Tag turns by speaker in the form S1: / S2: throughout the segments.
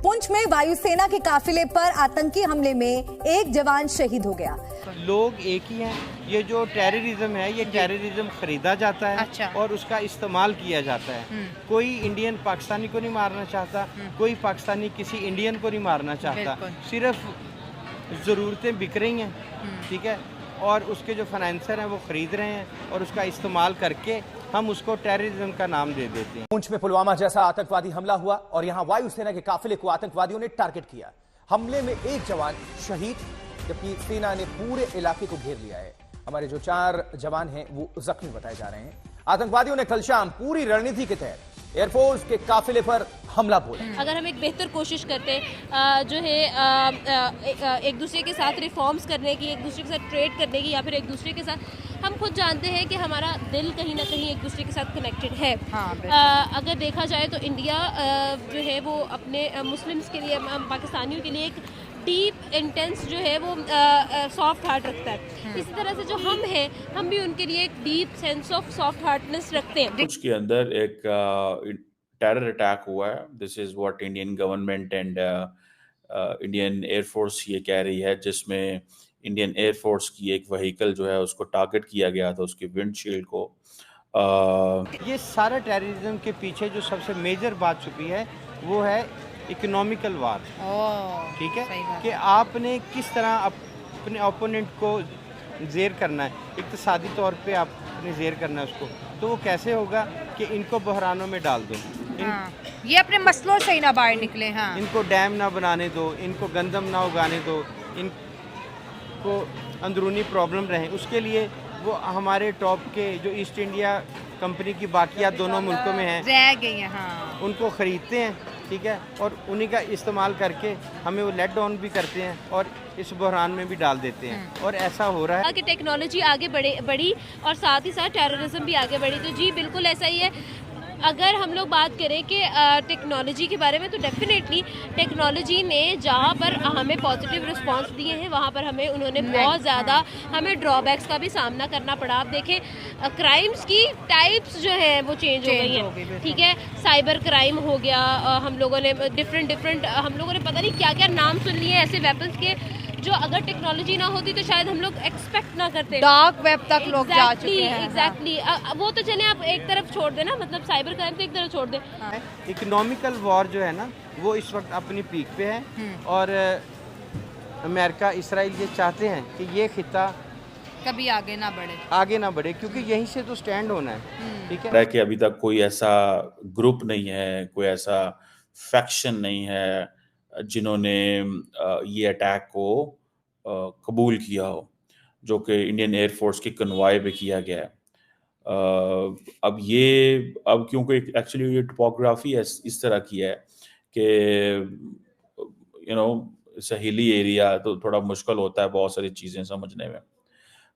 S1: पुंछ में वायुसेना के काफिले पर आतंकी हमले में एक जवान शहीद हो गया।
S2: लोग एक ही हैं। ये जो टेररिज्म है, ये टेररिज्म खरीदा जाता है।
S3: अच्छा।
S2: और उसका इस्तेमाल किया जाता है। कोई इंडियन पाकिस्तानी को नहीं मारना चाहता, कोई पाकिस्तानी किसी इंडियन को नहीं मारना चाहता। सिर्फ ज़रूरतें बिक रही हैं, ठीक है, और उसके जो फाइनेंसर हैं वो ख़रीद रहे हैं और उसका इस्तेमाल करके हम उसको टेररिज्म का नाम दे देते हैं।
S4: पुंछ में पुलवामा जैसा आतंकवादी हमला हुआ और यहां वायुसेना के काफिले को आतंकवादियों ने टारगेट किया। हमले में एक जवान शहीद, जबकि सेना ने पूरे इलाके को घेर लिया है। हमारे जो 4 जवान हैं वो जख्मी बताए जा रहे हैं। आतंकवादियों ने कल शाम पूरी रणनीति के तहत एयरफोर्स के काफिले पर हमला बोला।
S5: अगर हम एक बेहतर कोशिश करते जो है एक दूसरे के साथ रिफॉर्म्स करने की, एक दूसरे के साथ ट्रेड करने की, या फिर एक दूसरे के साथ, हम खुद जानते हैं कि हमारा दिल कहीं ना कहीं एक दूसरे के साथ कनेक्टेड है। अगर देखा जाए तो इंडिया जो है वो अपने मुस्लिम्स के लिए, पाकिस्तानियों के लिए एक डीप इंटेंस जो है वो सॉफ्ट हार्ट रखता है। इसी तरह से जो हम हैं, हम भी उनके लिए एक deep sense of soft Hartness रखते हैं।
S6: कुछ के अंदर एक टेरर अटैक हुआ है। This is what Indian government and Indian air force ये कह रही है, जिसमें इंडियन एयरफोर्स की एक व्हीकल जो है उसको टारगेट किया गया था, उसकी विंडशील्ड को।
S2: ये सारा टेररिज्म के पीछे जो सबसे मेजर बात छुपी है वो है इकोनॉमिकल वार। ठीक है, कि आपने किस तरह अपने ओपोनेंट को जेर करना है, इक्तिसादी तौर पे आपने जेर करना है उसको। तो वो कैसे होगा कि इनको बहरानों में डाल दो,
S3: ये अपने मसलों से ही ना बाहर निकले।
S2: इनको डैम ना बनाने दो, इनको गंदम ना उगाने दो, इनको अंदरूनी प्रॉब्लम रहे, उसके लिए वो हमारे टॉप के जो ईस्ट इंडिया कंपनी की बाकियात दोनों मुल्कों में हैं,
S3: रह गई हैं,
S2: उनको ख़रीदते हैं, ठीक है, और उन्हीं का इस्तेमाल करके हमें वो लेट डाउन भी करते हैं और इस बहरान में भी डाल देते हैं। और ऐसा हो रहा है
S5: कि टेक्नोलॉजी आगे बढ़ी और साथ ही साथ टेररिज्म भी आगे बढ़ी। तो जी बिल्कुल ऐसा ही है। अगर हम लोग बात करें कि टेक्नोलॉजी के बारे में, तो डेफिनेटली टेक्नोलॉजी ने जहाँ पर हमें पॉजिटिव रिस्पांस दिए हैं, वहाँ पर उन्होंने बहुत ज़्यादा हमें ड्रॉबैक्स का भी सामना करना पड़ा। आप देखें, क्राइम्स की टाइप्स जो है वो चेंज हो गई हैं, ठीक है। साइबर क्राइम हो गया, हम लोगों ने डिफरेंट हम लोगों ने पता नहीं क्या क्या नाम सुन लिए ऐसे वेपन्स के, जो अगर टेक्नोलॉजी ना होती तो शायद हम लोग एक्सपेक्ट ना करते।
S3: डार्क वेब तक लोग जा चुके हैं।
S5: एग्जैक्टली। वो तो चले आप एक तरफ छोड़ देना, मतलब साइबर क्राइम तो एक तरफ छोड़ दे।
S2: इकोनॉमिकल वॉर जो है ना वो इस वक्त अपनी पीक पे है और अमेरिका, इसराइल ये चाहते हैं कि ये खिता
S3: कभी आगे ना बढ़े,
S2: क्योंकि यहीं से तो स्टैंड होना है, ठीक है।
S6: कि अभी तक कोई ऐसा ग्रुप नहीं है, कोई ऐसा फैक्शन नहीं है जिन्होंने ये अटैक को कबूल किया हो, जो कि इंडियन एयरफोर्स के कन्वॉय पे किया गया है। अब क्योंकि एक्चुअली ये टोपोग्राफी इस तरह की है कि हिली एरिया, तो थोड़ा मुश्किल होता है बहुत सारी चीज़ें समझने में।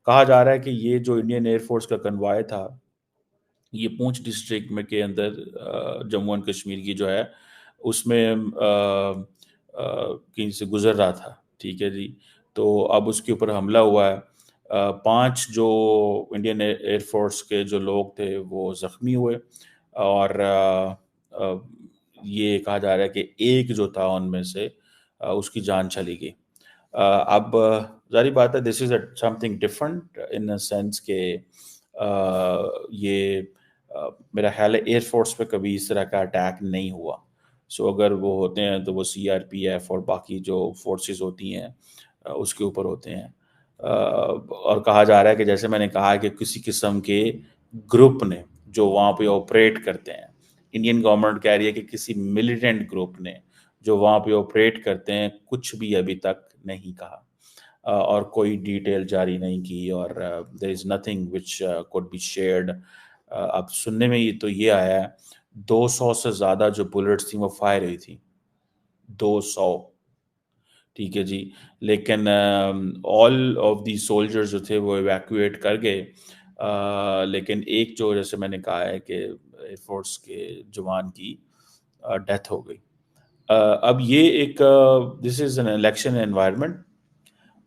S6: कहा जा रहा है कि ये जो इंडियन एयरफोर्स का कन्वॉय था, ये पूंछ डिस्ट्रिक्ट में के अंदर जम्मू एंड कश्मीर की जो है उसमें कहीं से गुजर रहा था, ठीक है जी। तो अब उसके ऊपर हमला हुआ है। 5 जो इंडियन एयरफोर्स के जो लोग थे वो जख्मी हुए और ये कहा जा रहा है कि एक जो था उनमें से उसकी जान चली गई। अब जारी बात है, this is something different in a sense के ये मेरा ख्याल है एयरफोर्स पे कभी इस तरह का अटैक नहीं हुआ। सो अगर वो होते हैं तो वो CRPF और बाकी जो फोर्सेस होती हैं उसके ऊपर होते हैं। और कहा जा रहा है कि जैसे मैंने कहा कि किसी किस्म के ग्रुप ने जो वहाँ पे ऑपरेट करते हैं, इंडियन गवर्नमेंट कह रही है कि किसी मिलिटेंट ग्रुप ने जो वहाँ पे ऑपरेट करते हैं कुछ भी अभी तक नहीं कहा और कोई डिटेल जारी नहीं की और there is nothing which could be shared. अब सुनने में ये आया है 200 से ज़्यादा जो बुलेट्स थी वो फायर हुई थी, 200, ठीक है जी। लेकिन ऑल ऑफ दी सोल्जर्स जो थे वो इवैक्यूएट कर गए, लेकिन एक जो जैसे मैंने कहा है कि एयरफोर्स के जवान की डेथ हो गई। अब ये एक this is an election environment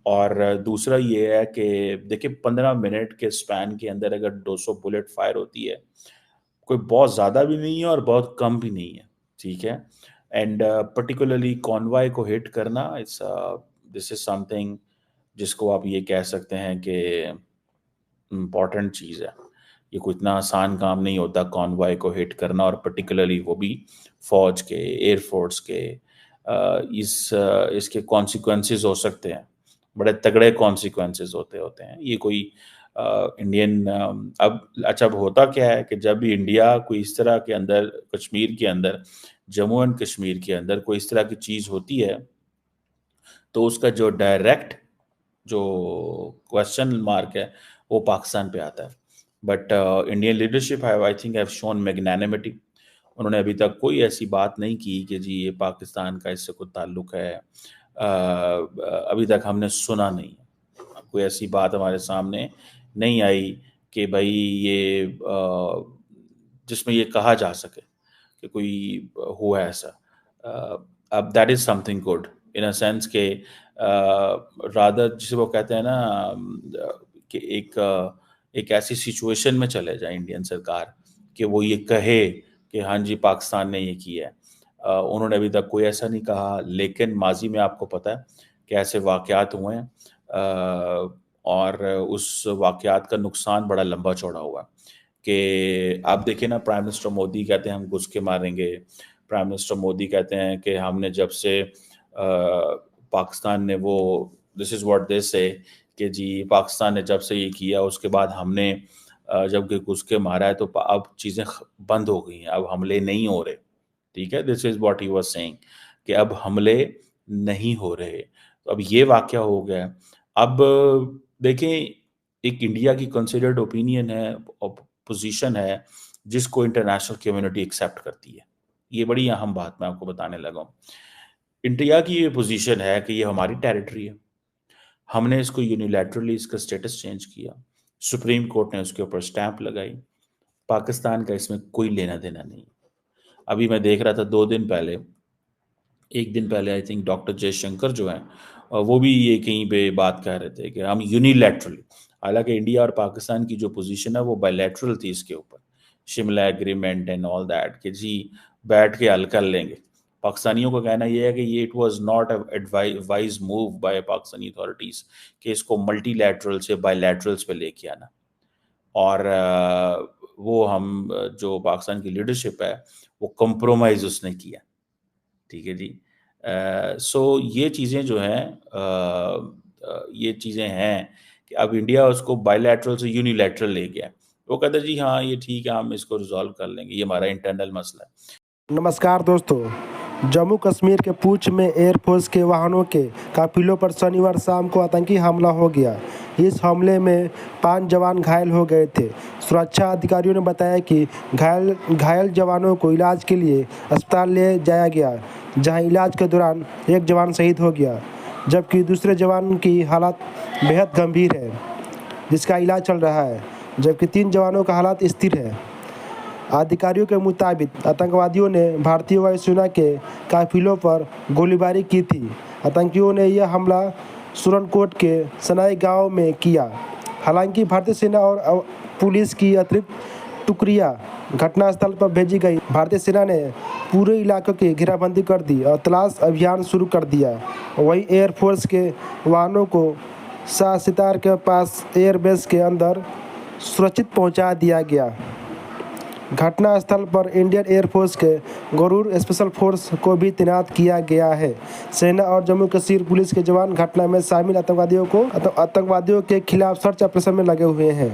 S6: और दूसरा ये है कि देखिए 15 मिनट के स्पैन के अंदर अगर 200 बुलेट फायर होती है, कोई बहुत ज़्यादा भी नहीं है और बहुत कम भी नहीं है, ठीक है। एंड पर्टिकुलरली कॉन्वॉय को हिट करना, इट्स दिस इज समथिंग जिसको आप ये कह सकते हैं कि इम्पॉर्टेंट चीज़ है। ये कोई इतना आसान काम नहीं होता कॉन्वॉय को हिट करना, और पर्टिकुलरली वो भी फौज के, एयरफोर्स के। इसके कॉन्सिक्वेंसेस हो सकते हैं, बड़े तगड़े कॉन्सिक्वेंसेस होते हैं। ये कोई इंडियन अब अच्छा, अब होता क्या है कि जब भी इंडिया कोई इस तरह के अंदर, कश्मीर के अंदर, जम्मू एंड कश्मीर के अंदर कोई इस तरह की चीज़ होती है, तो उसका जो डायरेक्ट जो क्वेश्चन मार्क है वो पाकिस्तान पे आता है। But Indian leadership I think have shown magnanimity. उन्होंने अभी तक कोई ऐसी बात नहीं की कि जी ये पाकिस्तान का इससे कोई ताल्लुक है। अभी तक हमने सुना नहीं, कोई ऐसी बात हमारे सामने नहीं आई कि भाई ये जिसमें ये कहा जा सके कि कोई हुआ ऐसा। अब that is something good in a sense के रादर, जिसे वो कहते हैं ना कि एक ऐसी सिचुएशन में चले जाए इंडियन सरकार कि वो ये कहे कि हाँ जी पाकिस्तान ने ये किया है। उन्होंने अभी तक कोई ऐसा नहीं कहा, लेकिन माजी में आपको पता है कि ऐसे वाक़यात हुए हैं और उस वाक़यात का नुकसान बड़ा लंबा चौड़ा हुआ कि आप देखिए ना, प्राइम मिनिस्टर मोदी कहते हैं हम घुस के मारेंगे। प्राइम मिनिस्टर मोदी कहते हैं कि हमने जब से पाकिस्तान ने वो दिस इज़ व्हाट दे से कि जी पाकिस्तान ने जब से ये किया उसके बाद हमने जब घुस के मारा है तो अब चीज़ें बंद हो गई हैं, अब हमले नहीं हो रहे। ठीक है, this is what he was saying कि अब हमले नहीं हो रहे। तो अब ये वाक़या हो गया। अब देखें, एक इंडिया की कंसिडर्ड ओपिनियन है, पोजीशन है, जिसको इंटरनेशनल कम्युनिटी एक्सेप्ट करती है। ये बड़ी अहम बात मैं आपको बताने लगा हूँ। इंडिया की ये पोजीशन है कि ये हमारी टेरिटरी है, हमने इसको यूनिलैटरली इसका स्टेटस चेंज किया, सुप्रीम कोर्ट ने उसके ऊपर स्टैंप लगाई, पाकिस्तान का इसमें कोई लेना देना नहीं। अभी मैं देख रहा था 2 दिन पहले, 1 दिन पहले आई थिंक डॉक्टर जयशंकर जो हैं वो भी ये कहीं पे बात कह रहे थे कि हम यूनिलैटरली, हालांकि इंडिया और पाकिस्तान की जो पोजीशन है वो बायलैटरल थी इसके ऊपर, Shimla agreement and all that, कि जी बैठ के हल कर लेंगे। पाकिस्तानियों का कहना यह है कि ये it was not wise move by Pakistani authorities कि इसको मल्टीलैटरल से बायलैटरल्स पे लेके आना, और वो हम जो पाकिस्तान की लीडरशिप है वो कंप्रोमाइज़ उसने किया। ठीक है जी। सो ये चीज़ें जो हैं ये चीज़ें हैं कि अब इंडिया उसको बायलैटरल से यूनिलैटरल ले गया। वो कहता है जी हाँ ये ठीक है, हम इसको रिजॉल्व कर लेंगे, ये हमारा इंटरनल मसला है।
S7: नमस्कार दोस्तों, जम्मू कश्मीर के पूंछ में एयरफोर्स के वाहनों के काफिलों पर शनिवार शाम को आतंकी हमला हो गया। इस हमले में 5 जवान घायल हो गए थे। सुरक्षा अधिकारियों ने बताया कि घायल जवानों को इलाज के लिए अस्पताल ले जाया गया, जहां इलाज के दौरान एक जवान शहीद हो गया, जबकि दूसरे जवान की हालत बेहद गंभीर है, जिसका इलाज चल रहा है, जबकि 3 जवानों का हालत स्थिर है। अधिकारियों के मुताबिक आतंकवादियों ने भारतीय वायुसेना के काफिलों पर गोलीबारी की थी। आतंकियों ने यह हमला सुरनकोट के सनाई गांव में किया। हालांकि भारतीय सेना और पुलिस की अतिरिक्त टुकड़ियां घटनास्थल पर भेजी गई। भारतीय सेना ने पूरे इलाके की घेराबंदी कर दी और तलाश अभियान शुरू कर दिया। वहीं एयरफोर्स के वाहनों को शाह सितार के पास एयरबेस के अंदर सुरक्षित पहुंचा दिया गया। घटनास्थल पर इंडियन एयरफोर्स के गरुड़ स्पेशल फोर्स को भी तैनात किया गया है। सेना और जम्मू कश्मीर पुलिस के जवान घटना में शामिल आतंकवादियों के खिलाफ सर्च ऑपरेशन में लगे हुए हैं।